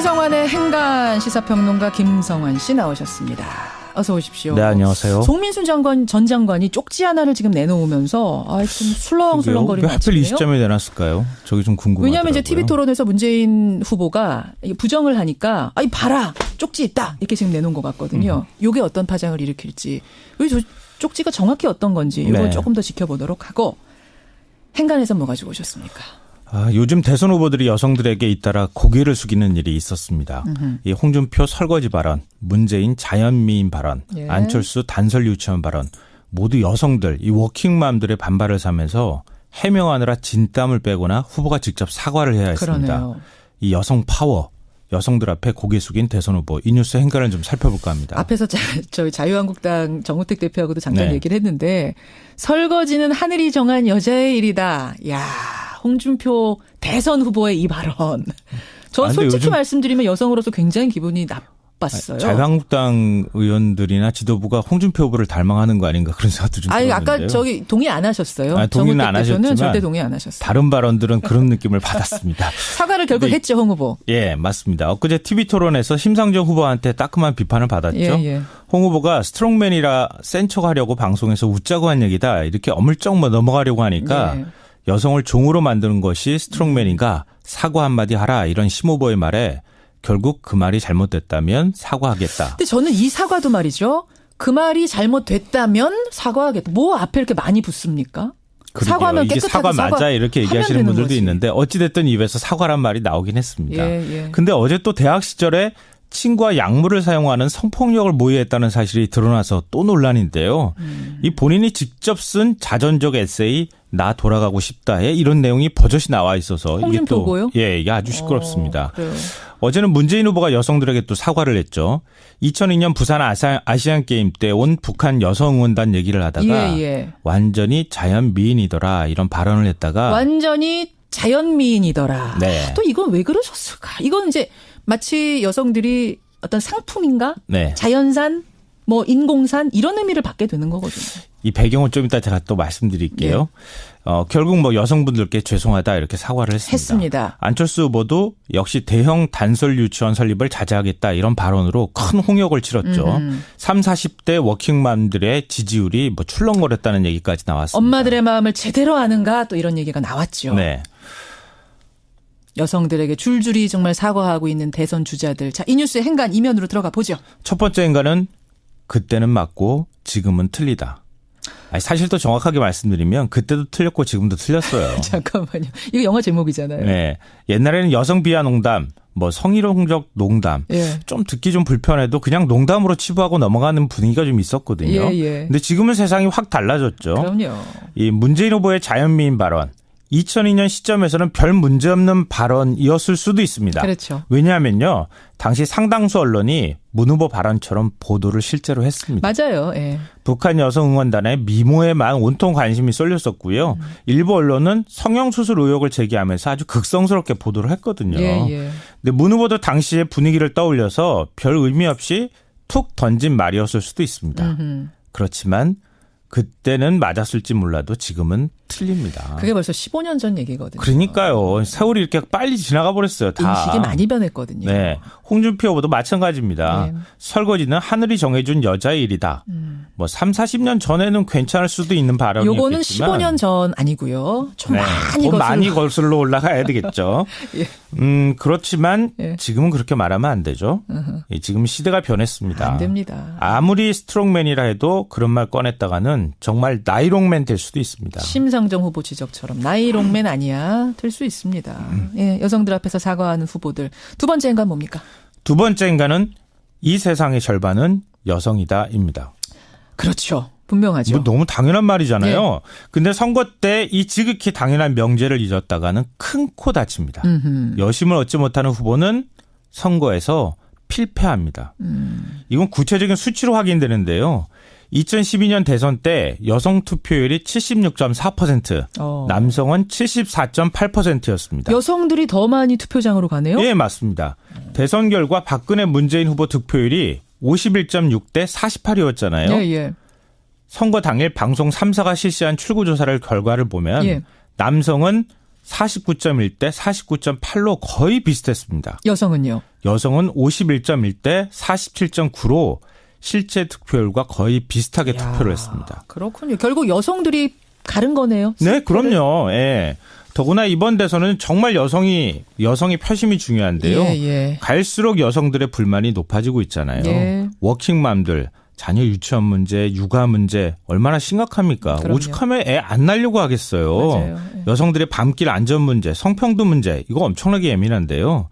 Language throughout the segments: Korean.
김성환의 행간 시사평론가 김성환 씨 나오셨습니다. 어서 오십시오. 네, 안녕하세요. 송민순 전 장관이 쪽지 하나를 지금 내놓으면서 좀 술렁술렁거리는 왜 하필 이 시점에 내놨을까요? 저기 좀 궁금하더라고요. 왜냐하면 이제 TV 토론에서 문재인 후보가 부정을 하니까 봐라 쪽지 있다 이렇게 지금 내놓은 것 같거든요. 이게 어떤 파장을 일으킬지. 저 쪽지가 정확히 어떤 건지 이걸 조금 더 지켜보도록 하고 행간에서 뭐 가지고 오셨습니까? 요즘 대선 후보들이 여성들에게 잇따라 고개를 숙이는 일이 있었습니다. 이 홍준표 설거지 발언, 문재인 자연미인 발언, 예. 안철수 단설 유치원 발언 모두 여성들, 이 워킹맘들의 반발을 사면서 해명하느라 진땀을 빼거나 후보가 직접 사과를 해야 했습니다. 그러네요. 이 여성 파워, 여성들 앞에 고개 숙인 대선 후보, 이 뉴스 행간을 좀 살펴볼까 합니다. 앞에서 저희 자유한국당 정우택 대표하고도 잠깐 얘기를 했는데 설거지는 하늘이 정한 여자의 일이다. 야, 홍준표 대선 후보의 이 발언. 전 솔직히 말씀드리면 여성으로서 굉장히 기분이 나빴어요. 자유한국당 의원들이나 지도부가 홍준표 후보를 닮아가는 거 아닌가 그런 생각도 좀 들었는데요. 아까 저기 동의 안 하셨어요. 동의는 안 하셨지만 절대 동의 안 하셨어요. 다른 발언들은 그런 느낌을 받았습니다. 사과를 결국 했죠, 홍 후보. 예, 맞습니다. 엊그제 TV 토론에서 심상정 후보한테 따끔한 비판을 받았죠. 예. 홍 후보가 스트롱맨이라 센 척하려고 방송에서 웃자고 한 얘기다. 이렇게 어물쩍 넘어가려고 하니까 여성을 종으로 만드는 것이 스트롱맨인가 사과 한마디 하라 이런 심 후보의 말에 결국 그 말이 잘못됐다면 사과하겠다. 근데 저는 이 사과도 말이죠. 그 말이 잘못됐다면 사과하겠다. 뭐 앞에 이렇게 많이 붙습니까? 그러게요. 사과하면 이게 깨끗하게 사과 맞아 이렇게 얘기하시는 분들도 거지. 있는데 어찌됐든 입에서 사과란 말이 나오긴 했습니다. 예. 근데 어제 또 대학 시절에 친구와 약물을 사용하는 성폭력을 모의했다는 사실이 드러나서 또 논란인데요. 이 본인이 직접 쓴 자전적 에세이 나 돌아가고 싶다에 이런 내용이 버젓이 나와 있어서 이게 또 이게 아주 시끄럽습니다. 어제는 문재인 후보가 여성들에게 또 사과를 했죠. 2002년 부산 아시안게임 때 온 북한 여성 응원단 얘기를 하다가 완전히 자연미인이더라 이런 발언을 했다가 완전히 자연미인이더라. 네. 또 이건 왜 그러셨을까? 이건 이제 마치 여성들이 어떤 상품인가? 자연산, 뭐 인공산 이런 의미를 받게 되는 거거든요. 이 배경은 좀 이따 제가 또 말씀드릴게요. 결국 뭐 여성분들께 죄송하다 이렇게 사과를 했습니다. 안철수 후보도 역시 대형 단설 유치원 설립을 자제하겠다 이런 발언으로 큰 홍역을 치렀죠. 30, 40대 워킹맘들의 지지율이 뭐 출렁거렸다는 얘기까지 나왔습니다. 엄마들의 마음을 제대로 아는가 또 이런 얘기가 나왔죠. 네. 여성들에게 줄줄이 정말 사과하고 있는 대선 주자들. 자, 이 뉴스의 행간 이면으로 들어가 보죠. 첫 번째 행간은 그때는 맞고 지금은 틀리다. 사실 또 정확하게 말씀드리면 그때도 틀렸고 지금도 틀렸어요. 잠깐만요. 이거 영화 제목이잖아요. 네. 옛날에는 여성 비하 농담, 뭐 성희롱적 농담 좀 듣기 좀 불편해도 그냥 농담으로 치부하고 넘어가는 분위기가 좀 있었거든요. 근데 지금은 세상이 확 달라졌죠. 그럼요. 이 문재인 후보의 자연미인 발언. 2002년 시점에서는 별 문제 없는 발언이었을 수도 있습니다. 그렇죠. 왜냐하면요. 당시 상당수 언론이 문 후보 발언처럼 보도를 실제로 했습니다. 맞아요. 북한 여성 응원단의 미모에만 온통 관심이 쏠렸었고요. 일부 언론은 성형수술 의혹을 제기하면서 아주 극성스럽게 보도를 했거든요. 근데 문 후보도 당시의 분위기를 떠올려서 별 의미 없이 툭 던진 말이었을 수도 있습니다. 그렇지만 그때는 맞았을지 몰라도 지금은 틀립니다. 그게 벌써 15년 전 얘기거든요. 그러니까요. 세월이 이렇게 빨리 지나가 버렸어요. 다. 인식이 많이 변했거든요. 네. 홍준표 후보도 마찬가지입니다. 설거지는 하늘이 정해준 여자의 일이다. 뭐 3, 40년 전에는 괜찮을 수도 있는 발언이었겠지만. 요거는 15년 전 아니고요. 좀 많이 거슬러 올라가야 되겠죠. 그렇지만 지금은 그렇게 말하면 안 되죠. 지금 시대가 변했습니다. 안 됩니다. 아무리 스트롱맨이라 해도 그런 말 꺼냈다가는 정말 나이롱맨 될 수도 있습니다. 심상정 후보 지적처럼 나이롱맨 아니야 될 수 있습니다. 여성들 앞에서 사과하는 후보들. 두 번째 행간 뭡니까? 두 번째 행간은 이 세상의 절반은 여성이다입니다. 그렇죠. 분명하죠. 뭐 너무 당연한 말이잖아요. 근데 선거 때 이 지극히 당연한 명제를 잊었다가는 큰 코 다칩니다. 여심을 얻지 못하는 후보는 선거에서 필패합니다. 이건 구체적인 수치로 확인되는데요. 2012년 대선 때 여성 투표율이 76.4%, 남성은 74.8%였습니다. 여성들이 더 많이 투표장으로 가네요? 예, 맞습니다. 대선 결과 박근혜 문재인 후보 득표율이 51.6대 48이었잖아요. 선거 당일 방송 3사가 실시한 출구조사를 결과를 보면 남성은 49.1대 49.8로 거의 비슷했습니다. 여성은요? 여성은 51.1대 47.9로 실제 득표율과 거의 비슷하게 투표를 했습니다. 그렇군요. 결국 여성들이 가른 거네요. 네, 그럼요. 예. 더구나 이번 대선은 정말 여성의 표심이 중요한데요. 예. 갈수록 여성들의 불만이 높아지고 있잖아요. 예. 워킹맘들, 자녀 유치원 문제, 육아 문제 얼마나 심각합니까? 그럼요. 오죽하면 애 안 낳으려고 하겠어요. 맞아요. 예. 여성들의 밤길 안전 문제, 성평등 문제 이거 엄청나게 예민한데요.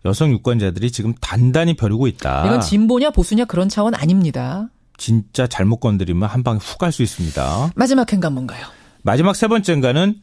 여성 유권자들이 지금 단단히 벼르고 있다. 이건 진보냐 보수냐 그런 차원 아닙니다. 진짜 잘못 건드리면 한 방에 훅 갈 수 있습니다. 마지막 행간 뭔가요? 마지막 세 번째 행간은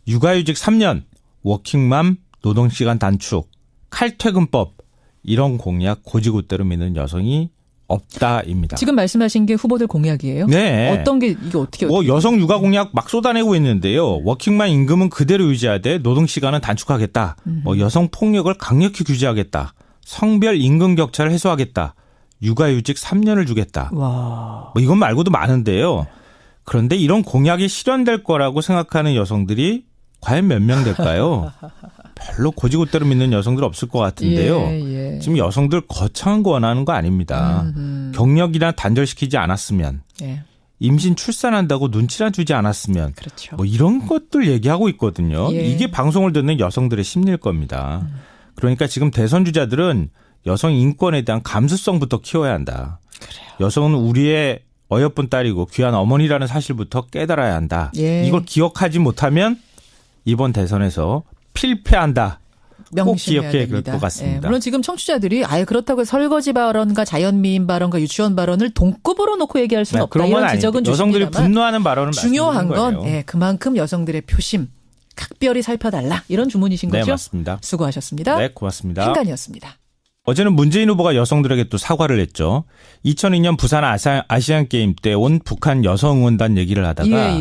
육아휴직 3년, 워킹맘 노동시간 단축, 칼퇴근법 이런 공약 고지고대로 믿는 여성이 없다입니다. 지금 말씀하신 게 후보들 공약이에요? 네. 어떤 게 이게 어떻게 여성 육아 공약 막 쏟아내고 있는데요. 워킹맘 임금은 그대로 유지하되 노동시간은 단축하겠다. 여성 폭력을 강력히 규제하겠다. 성별 임금 격차를 해소하겠다. 육아휴직 3년을 주겠다. 와. 이건 말고도 많은데요. 그런데 이런 공약이 실현될 거라고 생각하는 여성들이 과연 몇 명 될까요? 별로 고지고대로 믿는 여성들 없을 것 같은데요. 예. 지금 여성들 거창한 거 원하는 거 아닙니다. 경력이나 단절시키지 않았으면, 예. 임신 출산한다고 눈치나 주지 않았으면, 그렇죠. 이런 것들 얘기하고 있거든요. 예. 이게 방송을 듣는 여성들의 심리일 겁니다. 그러니까 지금 대선 주자들은 여성 인권에 대한 감수성부터 키워야 한다. 그래요. 여성은 우리의 어여쁜 딸이고 귀한 어머니라는 사실부터 깨달아야 한다. 예. 이걸 기억하지 못하면 이번 대선에서 필패한다. 꼭 명심해야 기억해야 될 됩니다. 것 같습니다. 예, 물론 지금 청취자들이 아예 그렇다고 설거지 발언과 자연미인 발언과 유치원 발언을 동급으로 놓고 얘기할 수는 없다. 그런 건 이런 지적은 아닙니다. 여성들이 주십니다만 분노하는 발언은 중요한 건 거예요. 그만큼 여성들의 표심 각별히 살펴달라 이런 주문이신 네, 거죠? 맞습니다. 수고하셨습니다. 네, 고맙습니다. 행간이었습니다. 어제는 문재인 후보가 여성들에게 또 사과를 했죠. 2002년 부산 아시안게임 때 온 북한 여성응원단 얘기를 하다가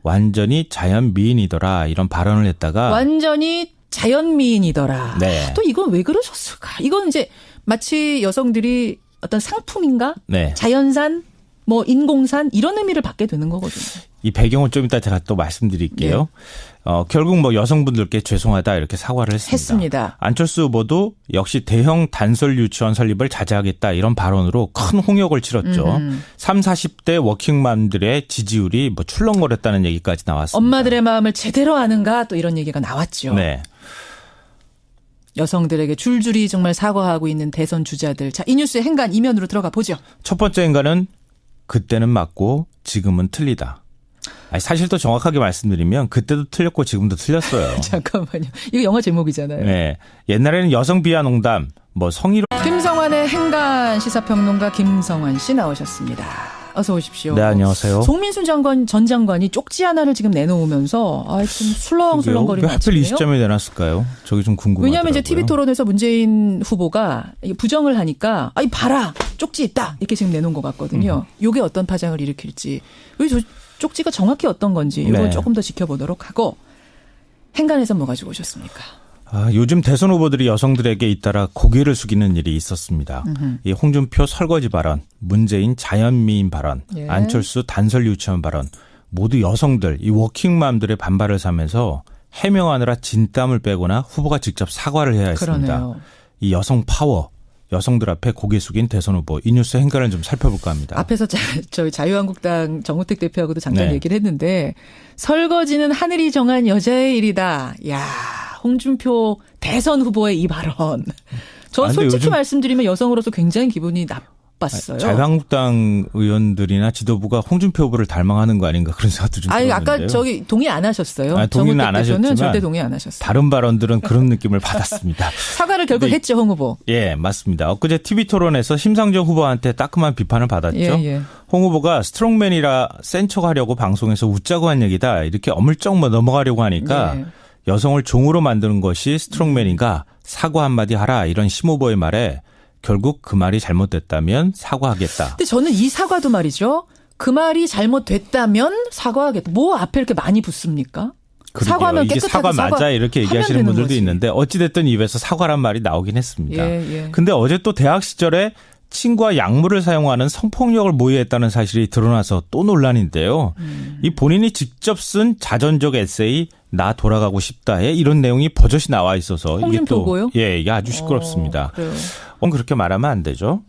완전히 자연미인이더라 이런 발언을 했다가 완전히 자연미인이더라. 네. 또 이건 왜 그러셨을까? 이건 이제 마치 여성들이 어떤 상품인가? 네. 자연산, 인공산 이런 의미를 받게 되는 거거든요. 이 배경은 좀 이따 제가 또 말씀드릴게요. 결국 여성분들께 죄송하다 이렇게 사과를 했습니다. 안철수 후보도 역시 대형 단설 유치원 설립을 자제하겠다 이런 발언으로 큰 홍역을 치렀죠. 30, 40대 워킹맘들의 지지율이 출렁거렸다는 얘기까지 나왔습니다. 엄마들의 마음을 제대로 아는가 또 이런 얘기가 나왔죠. 네. 여성들에게 줄줄이 정말 사과하고 있는 대선 주자들. 자, 이 뉴스의 행간 이면으로 들어가 보죠. 첫 번째 행간은 그때는 맞고 지금은 틀리다. 사실 더 정확하게 말씀드리면 그때도 틀렸고 지금도 틀렸어요. 잠깐만요. 이거 영화 제목이잖아요. 네. 옛날에는 여성 비하 농담, 성희롱. 김성환의 행간 시사평론가 김성환 씨 나오셨습니다. 어서 오십시오. 네, 안녕하세요. 송민순 전 장관이 쪽지 하나를 지금 내놓으면서 좀 술렁술렁거리고 왜 하필 이 시점에 내놨을까요? 저기 좀 궁금하더라고요. 왜냐하면 이제 TV 토론에서 문재인 후보가 부정을 하니까 봐라 쪽지 있다 이렇게 지금 내놓은 것 같거든요. 이게 어떤 파장을 일으킬지. 왜 저 쪽지가 정확히 어떤 건지 이걸 조금 더 지켜보도록 하고 행간에서 뭐 가지고 오셨습니까? 요즘 대선 후보들이 여성들에게 잇따라 고개를 숙이는 일이 있었습니다. 이 홍준표 설거지 발언, 문재인 자연미인 발언, 안철수 단설 유치원 발언 모두 여성들, 이 워킹맘들의 반발을 사면서 해명하느라 진땀을 빼거나 후보가 직접 사과를 해야 했습니다. 그러네요. 이 여성 파워. 여성들 앞에 고개 숙인 대선 후보 이 뉴스 행간을 좀 살펴볼까 합니다. 앞에서 저희 자유한국당 정우택 대표하고도 잠깐 얘기를 했는데 설거지는 하늘이 정한 여자의 일이다. 야, 홍준표 대선 후보의 이 발언. 저 솔직히 말씀드리면 여성으로서 굉장히 기분이 나빴어요. 자유한국당 의원들이나 지도부가 홍준표 후보를 닮아가는 거 아닌가 그런 생각도 좀 들었는데요. 아까 동의 안 하셨어요. 동의는 안 하셨지만 절대 동의 안 하셨어요. 다른 발언들은 그런 느낌을 받았습니다. 사과를 결국 했죠, 홍 후보. 예, 맞습니다. 엊그제 TV 토론에서 심상정 후보한테 따끔한 비판을 받았죠. 홍 후보가 스트롱맨이라 센 척하려고 방송에서 웃자고 한 얘기다. 이렇게 어물쩍 넘어가려고 하니까 여성을 종으로 만드는 것이 스트롱맨인가 사과 한마디 하라 이런 심 후보의 말에 결국 그 말이 잘못됐다면 사과하겠다. 근데 저는 이 사과도 말이죠. 그 말이 잘못됐다면 사과하겠다. 뭐 앞에 이렇게 많이 붙습니까? 그러게요. 사과하면 이게 깨끗하게 사과 맞아 이렇게 얘기하시는 분들도 거지. 있는데 어찌됐든 입에서 사과란 말이 나오긴 했습니다. 예. 근데 어제 또 대학 시절에 친구와 약물을 사용하는 성폭력을 모의했다는 사실이 드러나서 또 논란인데요. 이 본인이 직접 쓴 자전적 에세이 나 돌아가고 싶다에 이런 내용이 버젓이 나와 있어서 이게 또 이게 아주 시끄럽습니다. 그래요. 그렇게 말하면 안 되죠.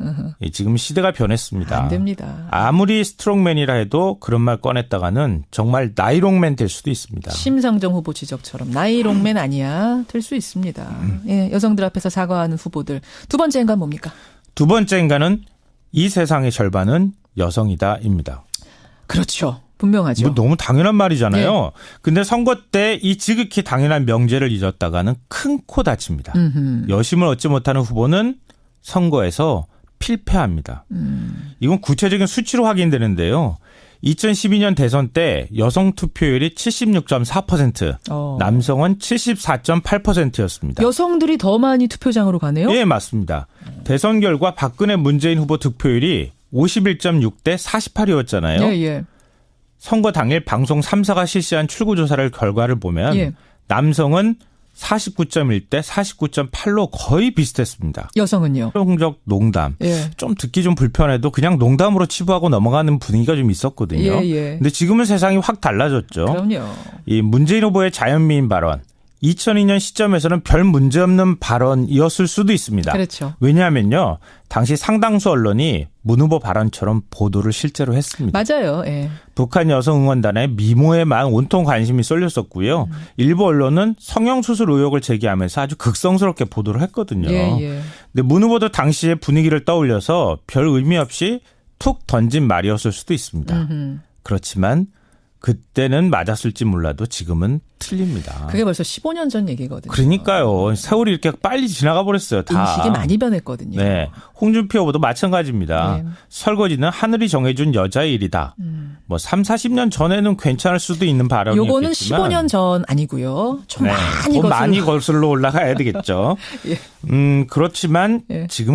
지금 시대가 변했습니다. 안 됩니다. 아무리 스트롱맨이라 해도 그런 말 꺼냈다가는 정말 나이롱맨 될 수도 있습니다. 심상정 후보 지적처럼 나이롱맨 아니야 될 수 있습니다. 예, 여성들 앞에서 사과하는 후보들. 두 번째 인간 뭡니까? 두 번째 인간은 이 세상의 절반은 여성이다입니다. 그렇죠. 분명하죠. 뭐 너무 당연한 말이잖아요. 근데 선거 때 이 지극히 당연한 명제를 잊었다가는 큰 코 다칩니다. 여심을 얻지 못하는 후보는 선거에서 필패합니다. 이건 구체적인 수치로 확인되는데요. 2012년 대선 때 여성 투표율이 76.4%, 남성은 74.8%였습니다. 여성들이 더 많이 투표장으로 가네요? 예, 맞습니다. 대선 결과 박근혜 문재인 후보 득표율이 51.6대 48이었잖아요. 예, 예. 선거 당일 방송 3사가 실시한 출구조사를 결과를 보면 예. 남성은 49.1대 49.8로 거의 비슷했습니다. 여성은요? 성적 농담. 예. 좀 듣기 좀 불편해도 그냥 농담으로 치부하고 넘어가는 분위기가 좀 있었거든요. 예, 예. 근데 지금은 세상이 확 달라졌죠. 그럼요. 이 문재인 후보의 자연미인 발언. 2002년 시점에서는 별 문제 없는 발언이었을 수도 있습니다. 그렇죠. 왜냐하면요. 당시 상당수 언론이 문 후보 발언처럼 보도를 실제로 했습니다. 맞아요. 예. 북한 여성 응원단의 미모에만 온통 관심이 쏠렸었고요. 일부 언론은 성형수술 의혹을 제기하면서 아주 극성스럽게 보도를 했거든요. 예, 예. 근데 문 후보도 당시의 분위기를 떠올려서 별 의미 없이 툭 던진 말이었을 수도 있습니다. 그렇지만 그때는 맞았을지 몰라도 지금은 틀립니다. 그게 벌써 15년 전 얘기거든요. 그러니까요. 세월이 이렇게 빨리 지나가 버렸어요. 다. 인식이 많이 변했거든요. 네. 홍준표 후보도 마찬가지입니다. 네. 설거지는 하늘이 정해준 여자의 일이다. 뭐 3, 40년 전에는 괜찮을 수도 있는 발언이었겠지만. 요거는 15년 전 아니고요. 좀 네. 많이 많이 거슬러 올라가야 되겠죠. 예. 그렇지만 예. 지금